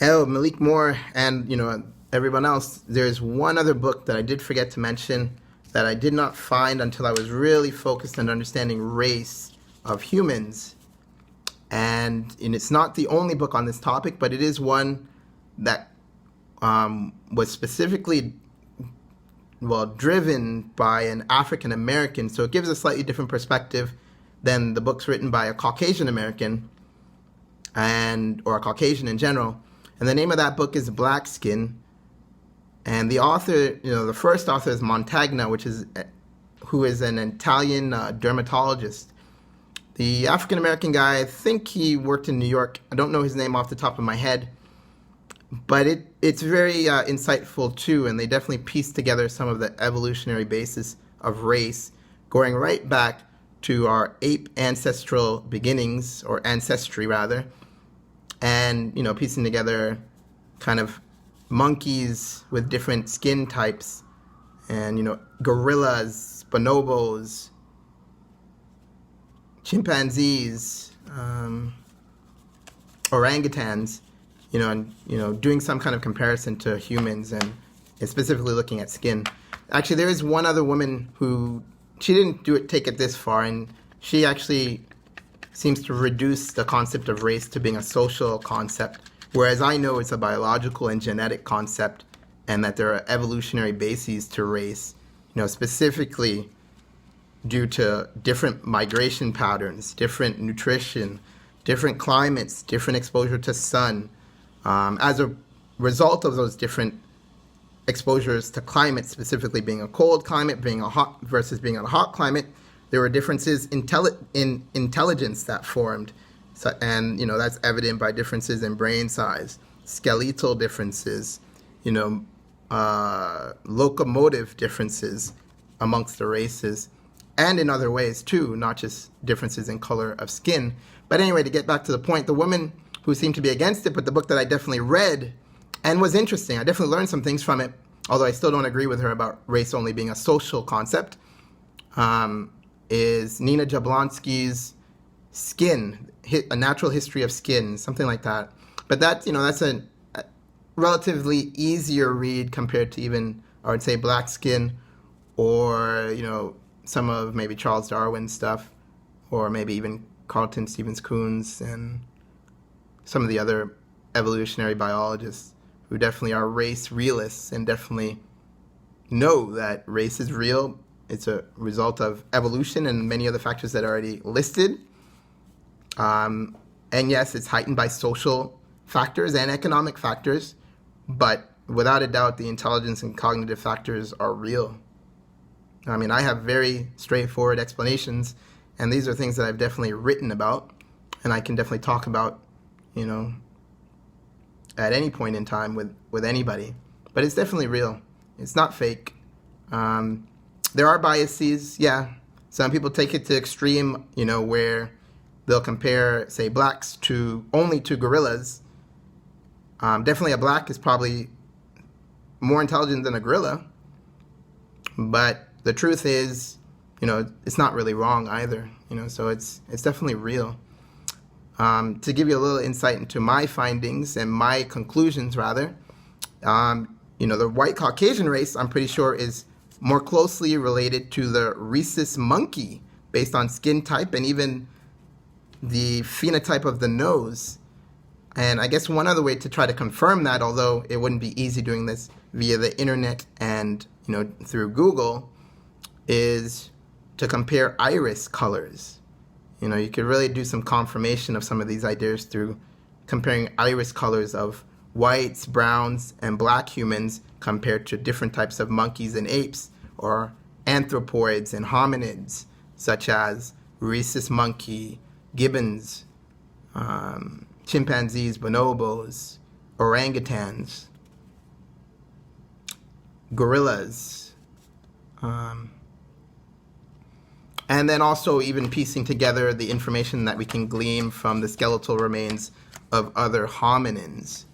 Oh, Malik Moore and everyone else. There's one other book that I did forget to mention that I did not find until I was really focused on understanding race of humans. And it's not the only book on this topic, but it is one that was specifically, well, driven by an African American. So it gives a slightly different perspective than the books written by a Caucasian American or a Caucasian in general. And the name of that book is Black Skin. And the author, the first author is Montagna, who is an Italian dermatologist. The African American guy, I think he worked in New York. I don't know his name off the top of my head, but it's very insightful too. And they definitely piece together some of the evolutionary basis of race, going right back to our ape ancestral beginnings, or ancestry rather, and piecing together kind of monkeys with different skin types, and gorillas, bonobos, chimpanzees, orangutans, and doing some kind of comparison to humans, and specifically looking at skin. Actually, there is one other woman who she didn't take it this far, and she actually seems to reduce the concept of race to being a social concept, whereas I know it's a biological and genetic concept, and that there are evolutionary bases to race, specifically due to different migration patterns, different nutrition, different climates, different exposure to sun. As a result of those different exposures to climate, specifically being a cold climate, being a hot versus being a hot climate, there were differences in intelligence that formed. And that's evident by differences in brain size, skeletal differences, locomotive differences amongst the races, and in other ways too, not just differences in color of skin. But anyway, to get back to the point, the woman who seemed to be against it, but the book that I definitely read and was interesting, I definitely learned some things from it, although I still don't agree with her about race only being a social concept, is Nina Jablonski's Skin, A Natural History of Skin, something like that. But that's a relatively easier read compared to even, I would say, Black Skin, or, some of maybe Charles Darwin's stuff, or maybe even Carlton Stevens Coons and some of the other evolutionary biologists who definitely are race realists and definitely know that race is real. It's a result of evolution and many other factors that are already listed. And yes, it's heightened by social factors and economic factors, but without a doubt, the intelligence and cognitive factors are real. I mean, I have very straightforward explanations, and these are things that I've definitely written about, and I can definitely talk about, at any point in time with anybody. But it's definitely real. It's not fake. There are biases, yeah. Some people take it to extreme, where they'll compare, say, blacks only to gorillas. Definitely a black is probably more intelligent than a gorilla. But the truth is, it's not really wrong either. So it's definitely real. To give you a little insight into my findings and my conclusions, rather, the white Caucasian race, I'm pretty sure, is more closely related to the rhesus monkey based on skin type and even the phenotype of the nose. And I guess one other way to try to confirm that, although it wouldn't be easy doing this via the internet and through Google, is to compare iris colors. You could really do some confirmation of some of these ideas through comparing iris colors of whites, browns, and black humans compared to different types of monkeys and apes, or anthropoids and hominids, such as rhesus monkey, gibbons, chimpanzees, bonobos, orangutans, gorillas, and then also even piecing together the information that we can glean from the skeletal remains of other hominins.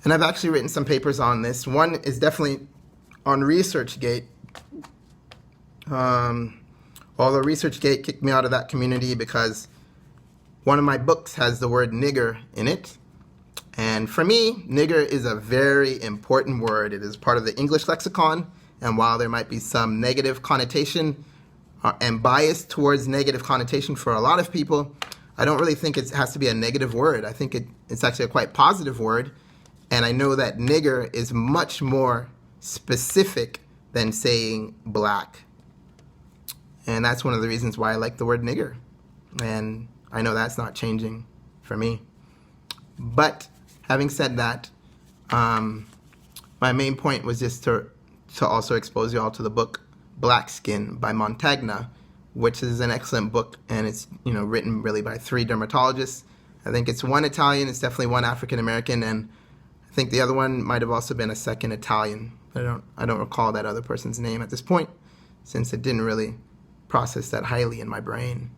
And I've actually written some papers on this. One is definitely on ResearchGate. Although ResearchGate kicked me out of that community because one of my books has the word nigger in it. And for me, nigger is a very important word. It is part of the English lexicon, and while there might be some negative connotation and bias towards negative connotation for a lot of people, I don't really think it has to be a negative word. I think it's actually a quite positive word, and I know that nigger is much more specific than saying black. And that's one of the reasons why I like the word nigger. And I know that's not changing for me. But having said that, my main point was just to also expose you all to the book Black Skin by Montagna, which is an excellent book, and it's written really by 3 dermatologists. I think it's 1 Italian, it's definitely 1 African American, and I think the other one might have also been a second Italian. I don't recall that other person's name at this point, since it didn't really process that highly in my brain.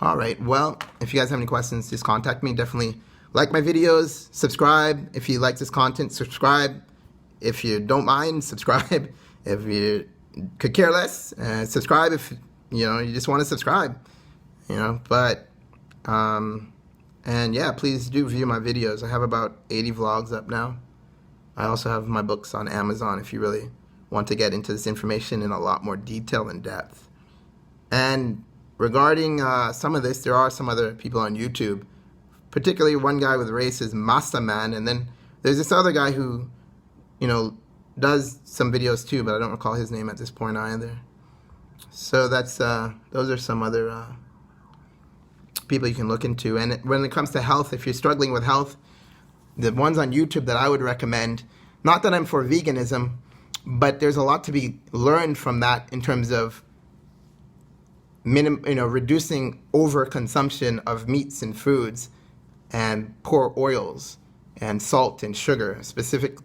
All right, well, if you guys have any questions, just contact me. Definitely like my videos, subscribe. If you like this content, subscribe. If you don't mind, subscribe. If you could care less, subscribe if you just want to subscribe. But and yeah, please do view my videos. I have about 80 vlogs up now. I also have my books on Amazon if you really want to get into this information in a lot more detail and depth. And regarding some of this, there are some other people on YouTube, particularly one guy with race is Masa Man, and then there's this other guy who, does some videos too, but I don't recall his name at this point either. So that's those are some other people you can look into. And when it comes to health, if you're struggling with health, the ones on YouTube that I would recommend, not that I'm for veganism, but there's a lot to be learned from that in terms of reducing overconsumption of meats and foods and poor oils and salt and sugar,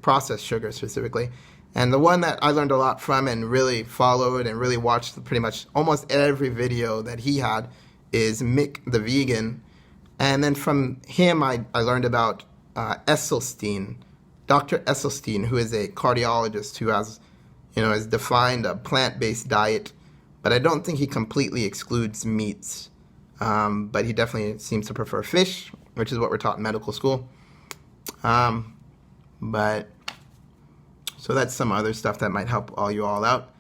processed sugar specifically. And the one that I learned a lot from and really followed and really watched pretty much almost every video that he had is Mick the Vegan. And then from him, I learned about Esselstyn, Dr. Esselstyn, who is a cardiologist who has defined a plant-based diet, but I don't think he completely excludes meats. But he definitely seems to prefer fish, which is what we're taught in medical school. But so that's some other stuff that might help you all out.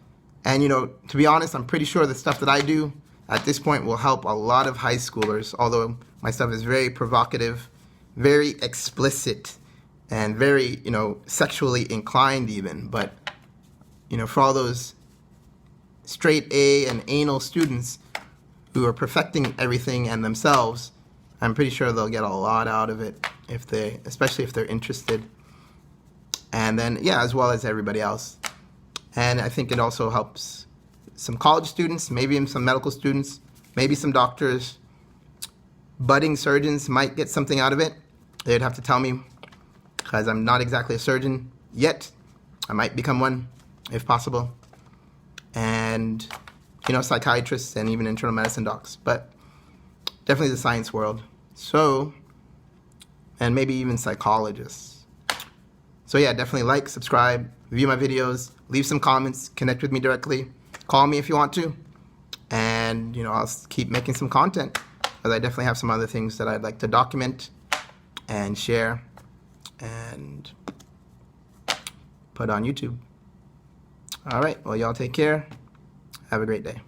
And to be honest, I'm pretty sure the stuff that I do at this point will help a lot of high schoolers, although my stuff is very provocative, very explicit, and very, sexually inclined even. But, for all those straight A and anal students who are perfecting everything and themselves, I'm pretty sure they'll get a lot out of it, especially if they're interested. And then, yeah, as well as everybody else. And I think it also helps some college students, maybe some medical students, maybe some doctors. Budding surgeons might get something out of it. They'd have to tell me, because I'm not exactly a surgeon yet. I might become one, if possible. And, psychiatrists and even internal medicine docs. But definitely the science world. So, and maybe even psychologists. So yeah, definitely like, subscribe, view my videos, leave some comments, connect with me directly, call me if you want to, and I'll keep making some content, because I definitely have some other things that I'd like to document and share and put on YouTube. All right, well, y'all take care. Have a great day.